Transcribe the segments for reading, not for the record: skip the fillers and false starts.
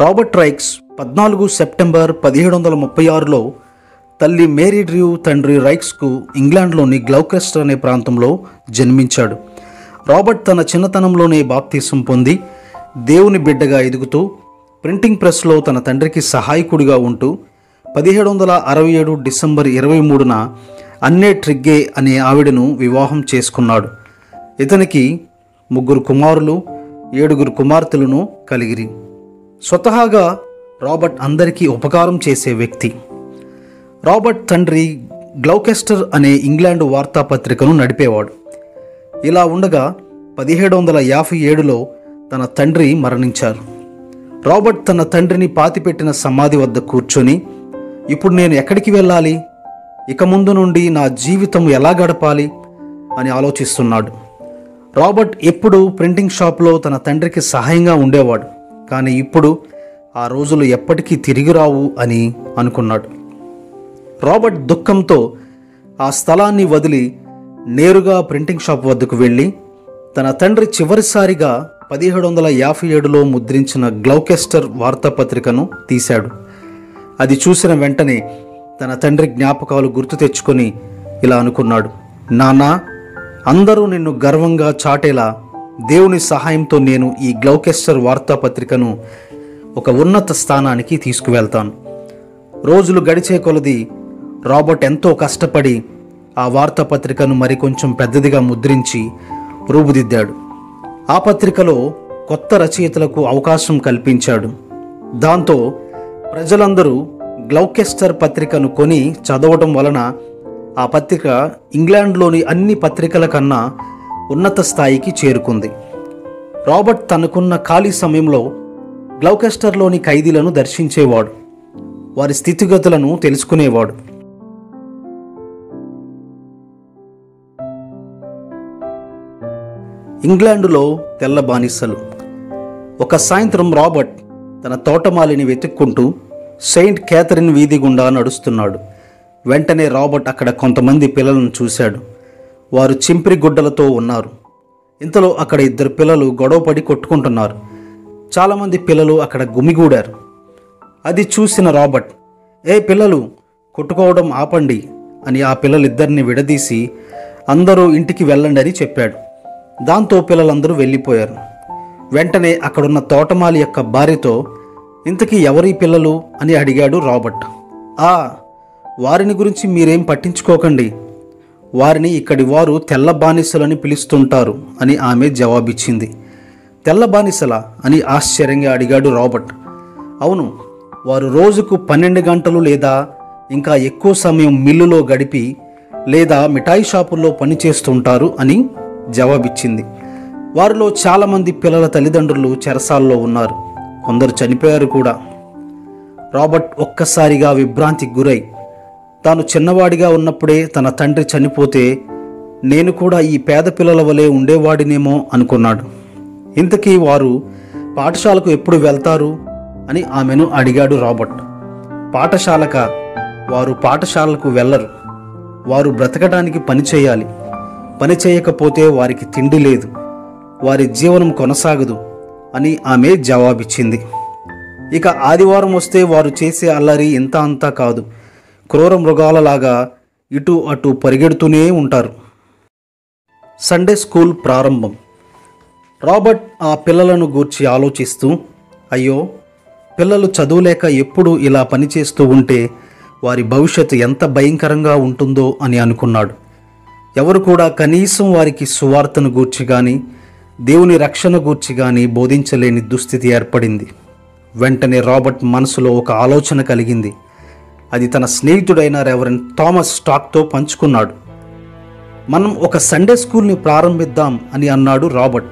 Robert racks 14 September 1736లో తల్లి Mary Drew తండ్రి రైక్స్కు ఇంగ్లాండ్లోని గ్లౌకెస్టర్ అనే ప్రాంతంలో జన్మించాడు. రాబర్ట్ తన చిన్నతనంలోనే బాప్తీసం పొంది దేవుని బిడ్డగా ఎదుగుతూ ప్రింటింగ్ ప్రెస్లో తన తండ్రికి సహాయకుడిగా ఉంటూ 1767 డిసెంబర్ 23న అన్నే ట్రిగ్గే అనే ఆవిడను వివాహం చేసుకున్నాడు. ఇతనికి 3 కుమారులు 7 కుమార్తెలను కలిగిరి. స్వతహాగా రాబర్ట్ అందరికీ ఉపకారం చేసే వ్యక్తి. రాబర్ట్ తండ్రి గ్లౌకెస్టర్ అనే ఇంగ్లాండ్ వార్తాపత్రికను నడిపేవాడు. ఇలా ఉండగా 1757లో తన తండ్రి మరణించారు. రాబర్ట్ తన తండ్రిని పాతిపెట్టిన సమాధి వద్ద కూర్చొని, ఇప్పుడు నేను ఎక్కడికి వెళ్ళాలి, ఇక ముందు నుండి నా జీవితం ఎలా గడపాలి అని ఆలోచిస్తున్నాడు. రాబర్ట్ ఎప్పుడు ప్రింటింగ్ షాప్లో తన తండ్రికి సహాయంగా ఉండేవాడు. కానీ ఇప్పుడు ఆ రోజులు ఎప్పటికీ తిరిగి రావు అని అనుకున్నాడు. రాబర్ట్ దుఃఖంతో ఆ స్థలాన్ని వదిలి నేరుగా ప్రింటింగ్ షాప్ వద్దకు వెళ్ళి తన తండ్రి చివరిసారిగా 1757లో ముద్రించిన గ్లౌకెస్టర్ వార్తాపత్రికను తీశాడు. అది చూసిన వెంటనే తన తండ్రి జ్ఞాపకాలు గుర్తు తెచ్చుకొని ఇలా అనుకున్నాడు, నాన్నా, అందరూ నిన్ను గర్వంగా చాటేలా దేవుని సహాయంతో నేను ఈ గ్లౌకెస్టర్ వార్తాపత్రికను ఒక ఉన్నత స్థానానికి తీసుకువెళ్తాను. రోజులు గడిచే కొలది రాబర్ట్ ఎంతో కష్టపడి ఆ వార్తాపత్రికను మరికొంచెం పెద్దదిగా ముద్రించి రూపుదిద్దాడు. ఆ పత్రికలో కొత్త రచయితలకు అవకాశం కల్పించాడు. దాంతో ప్రజలందరూ గ్లౌకెస్టర్ పత్రికను కొని చదవడం వలన ఆ పత్రిక ఇంగ్లాండ్లోని అన్ని పత్రికల కన్నా ఉన్నత స్థాయికి చేరుకుంది. రాబర్ట్ తనకున్న ఖాళీ సమయంలో గ్లౌకెస్టర్లోని ఖైదీలను దర్శించేవాడు. వారి స్థితిగతులను తెలుసుకునేవాడు. ఇంగ్లాండులో తెల్ల బానిసలు. ఒక సాయంత్రం రాబర్ట్ తన తోటమాలిని వెతుక్కుంటూ సెయింట్ క్యాథరిన్ వీధి గుండా నడుస్తున్నాడు. వెంటనే రాబర్ట్ అక్కడ కొంతమంది పిల్లలను చూశాడు. వారు చింపిరి గుడ్డలతో ఉన్నారు. ఇంతలో అక్కడ 2 పిల్లలు గొడవపడి కొట్టుకుంటున్నారు. చాలామంది పిల్లలు అక్కడ గుమిగూడారు. అది చూసిన రాబర్ట్, ఏ పిల్లలు, కొట్టుకోవడం ఆపండి అని ఆ పిల్లలిద్దరిని విడదీసి అందరూ ఇంటికి వెళ్ళండి అని చెప్పాడు. దాంతో పిల్లలందరూ వెళ్ళిపోయారు. వెంటనే అక్కడున్న తోటమాలి యొక్క భార్యతో, ఇంతకీ ఎవరి పిల్లలు అని అడిగాడు రాబర్ట్. వారిని గురించి మీరేం పట్టించుకోకండి, వారిని ఇక్కడి వారు తెల్ల బానిసలని పిలుస్తుంటారు అని ఆమె జవాబిచ్చింది. తెల్ల బానిసలా అని ఆశ్చర్యంగా అడిగాడు రాబర్ట్. అవును, వారు రోజుకు 12 గంటలు లేదా ఇంకా ఎక్కువ సమయం మిల్లులో గడిపి లేదా మిఠాయి షాపుల్లో పనిచేస్తుంటారు అని జవాబిచ్చింది. వారిలో చాలామంది పిల్లల తల్లిదండ్రులు చెరసాల్లో ఉన్నారు. కొందరు చనిపోయారు కూడా. రాబర్ట్ ఒక్కసారిగా విభ్రాంతికి గురై, తాను చిన్నవాడిగా ఉన్నప్పుడే తన తండ్రి చనిపోతే నేను కూడా ఈ పేద పిల్లల వలె ఉండేవాడినేమో అనుకున్నాడు. ఇంతకీ వారు పాఠశాలకు ఎప్పుడు వెళ్తారు అని ఆమెను అడిగాడు రాబర్ట్. వారు పాఠశాలకు వెళ్ళరు. వారు బ్రతకడానికి పని చేయాలి. పని చేయకపోతే వారికి తిండి లేదు, వారి జీవనం కొనసాగదు అని ఆమె జవాబిచ్చింది. ఇక ఆదివారం వస్తే వారు చేసే అల్లరి ఇంత అంతా కాదు. క్రూర మృగాలలాగా ఇటు అటు పరిగెడుతూనే ఉంటారు. సండే స్కూల్ ప్రారంభం. రాబర్ట్ ఆ పిల్లలను గూర్చి ఆలోచిస్తూ, అయ్యో, పిల్లలు చదువులేక ఎప్పుడు ఇలా పనిచేస్తూ ఉంటే వారి భవిష్యత్తు ఎంత భయంకరంగా ఉంటుందో అని అనుకున్నాడు. ఎవరు కూడా కనీసం వారికి సువార్తను గూర్చి కానీ దేవుని రక్షణ గూర్చి కానీ బోధించలేని దుస్థితి ఏర్పడింది. వెంటనే రాబర్ట్ మనసులో ఒక ఆలోచన కలిగింది. అది తన స్నేహితుడైన రెవరెండ్ థామస్ స్టాక్తో పంచుకున్నాడు. మనం ఒక సండే స్కూల్ని ప్రారంభిద్దాం అని అన్నాడు రాబర్ట్.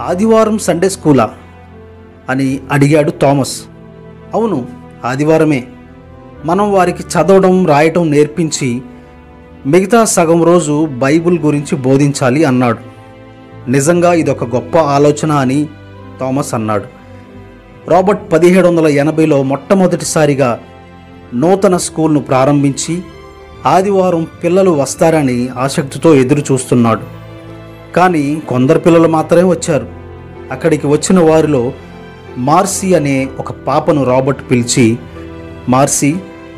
ఆదివారం సండే స్కూలా అని అడిగాడు థామస్. అవును, ఆదివారమే. మనం వారికి చదవడం రాయటం నేర్పించి మిగతా సగం రోజు బైబిల్ గురించి బోధించాలి అన్నాడు. నిజంగా ఇదొక గొప్ప ఆలోచన అని థామస్ అన్నాడు. రాబర్ట్ 1780లో మొట్టమొదటిసారిగా నూతన స్కూల్ను ప్రారంభించి ఆదివారం పిల్లలు వస్తారని ఆసక్తితో ఎదురు చూస్తున్నాడు. కానీ కొందరు పిల్లలు మాత్రమే వచ్చారు. అక్కడికి వచ్చిన వారిలో మార్సీ అనే ఒక పాపను రాబర్ట్ పిలిచి, మార్సీ,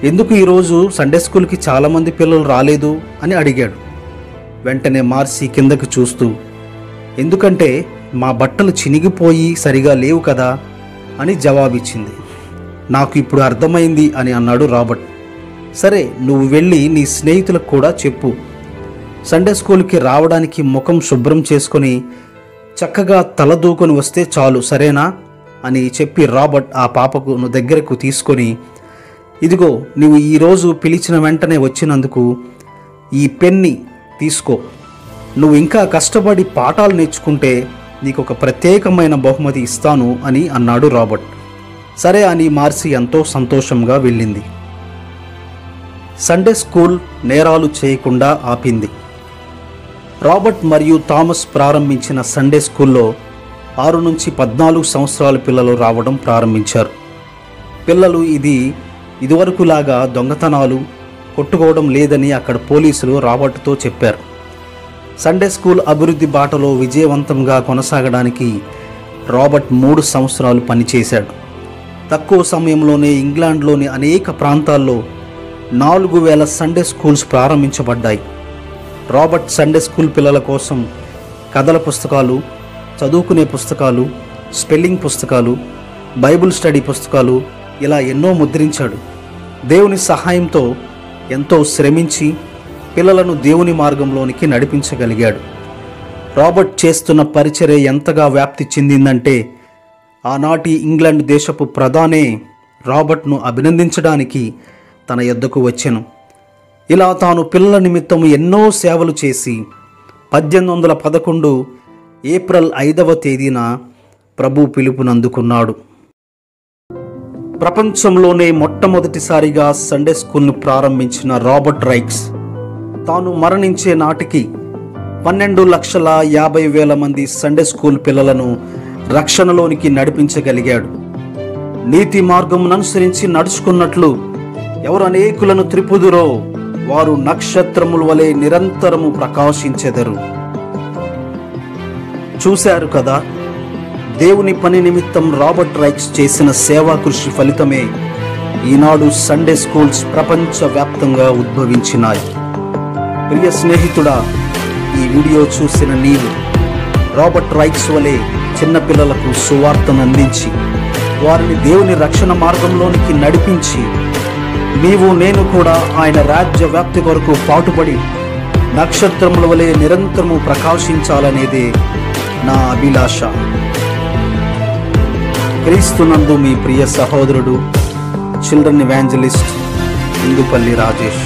ఎందుకు ఈరోజు సండే స్కూల్కి చాలామంది పిల్లలు రాలేదు అని అడిగాడు. వెంటనే మార్సీ కిందకి చూస్తూ, ఎందుకంటే మా బట్టలు చినిగిపోయి సరిగా లేవు కదా అని జవాబిచ్చింది. నాకు ఇప్పుడు అర్థమైంది అని అన్నాడు రాబర్ట్. సరే, నువ్వు వెళ్ళి నీ స్నేహితులకు కూడా చెప్పు. సండే స్కూల్కి రావడానికి ముఖం శుభ్రం చేసుకొని చక్కగా తలదూకొని వస్తే చాలు, సరేనా అని చెప్పి రాబర్ట్ ఆ పాపకు దగ్గరకు తీసుకొని, ఇదిగో నువ్వు ఈరోజు పిలిచిన వెంటనే వచ్చినందుకు ఈ పెన్ని తీసుకో. నువ్వు ఇంకా కష్టపడి పాఠాలు నేర్చుకుంటే నీకు ఒక ప్రత్యేకమైన బహుమతి ఇస్తాను అని అన్నాడు రాబర్ట్. సరే అని మార్సీ ఎంతో సంతోషంగా వెళ్ళింది. సండే స్కూల్ నేరాలు చేయకుండా ఆపింది. రాబర్ట్ మరియు థామస్ ప్రారంభించిన సండే స్కూల్లో 6 నుంచి 14 సంవత్సరాల పిల్లలు రావడం ప్రారంభించారు. పిల్లలు ఇదివరకులాగా దొంగతనాలు, కొట్టుకోవడం లేదని అక్కడ పోలీసులు రాబర్ట్తో చెప్పారు. సండే స్కూల్ అభివృద్ధి బాటలో విజయవంతంగా కొనసాగడానికి రాబర్ట్ 3 సంవత్సరాలు పనిచేశాడు. తక్కువ సమయంలోనే ఇంగ్లాండ్లోని అనేక ప్రాంతాల్లో 4000 సండే స్కూల్స్ ప్రారంభించబడ్డాయి. రాబర్ట్ సండే స్కూల్ పిల్లల కోసం కథల పుస్తకాలు, చదువుకునే పుస్తకాలు, స్పెల్లింగ్ పుస్తకాలు, బైబిల్ స్టడీ పుస్తకాలు ఇలా ఎన్నో ముద్రించాడు. దేవుని సహాయంతో ఎంతో శ్రమించి పిల్లలను దేవుని మార్గంలోనికి నడిపించగలిగాడు. రాబర్ట్ చేస్తున్న పరిచర్య ఎంతగా వ్యాప్తి చెందిందంటే ఆనాటి ఇంగ్లాండ్ దేశపు ప్రధానే రాబర్ట్ను అభినందించడానికి తన యొద్దకు వచ్చెను. ఇలా తాను పిల్లల నిమిత్తం ఎన్నో సేవలు చేసి 1811 ఏప్రిల్ 5వ తేదీన ప్రభు పిలుపునందుకున్నాడు. ప్రపంచంలోనే మొట్టమొదటిసారిగా సండే స్కూల్ను ప్రారంభించిన రాబర్ట్ రైక్స్ తాను మరణించే నాటికి 12,50,000 మంది సండే స్కూల్ పిల్లలను రక్షణలోనికి నడిపించగలిగాడు. నీతి మార్గమును అనుసరించి నడుచుకున్నట్లు ఎవరు అనేకులను త్రిపుదురో వారు నక్షత్రముల వలె నిరంతరము ప్రకాశించెదరు. చూశారు కదా, దేవుని పని నిమిత్తం రాబర్ట్ రైక్స్ చేసిన సేవా కృషి ఫలితమే ఈనాడు సండే స్కూల్స్ ప్రపంచవ్యాప్తంగా ఉద్భవించినాయి. ప్రియ స్నేహితుడా, ఈ వీడియో చూసిన నీవు రాబర్ట్ రైక్స్ వలె చిన్నపిల్లలకు సువార్తను అందించి వారిని దేవుని రక్షణ మార్గంలోనికి నడిపించి నేను కూడా ఆయన రాజ్య వ్యాప్తి కొరకు పాటుపడి నక్షత్రముల వలె నిరంతరము ప్రకాశించాలనేదే నా అభిలాష. క్రీస్తునందు మీ ప్రియ సహోదరుడు, చిల్డ్రన్ ఎవాంజలిస్ట్ ఇందుపల్లి రాజేష్.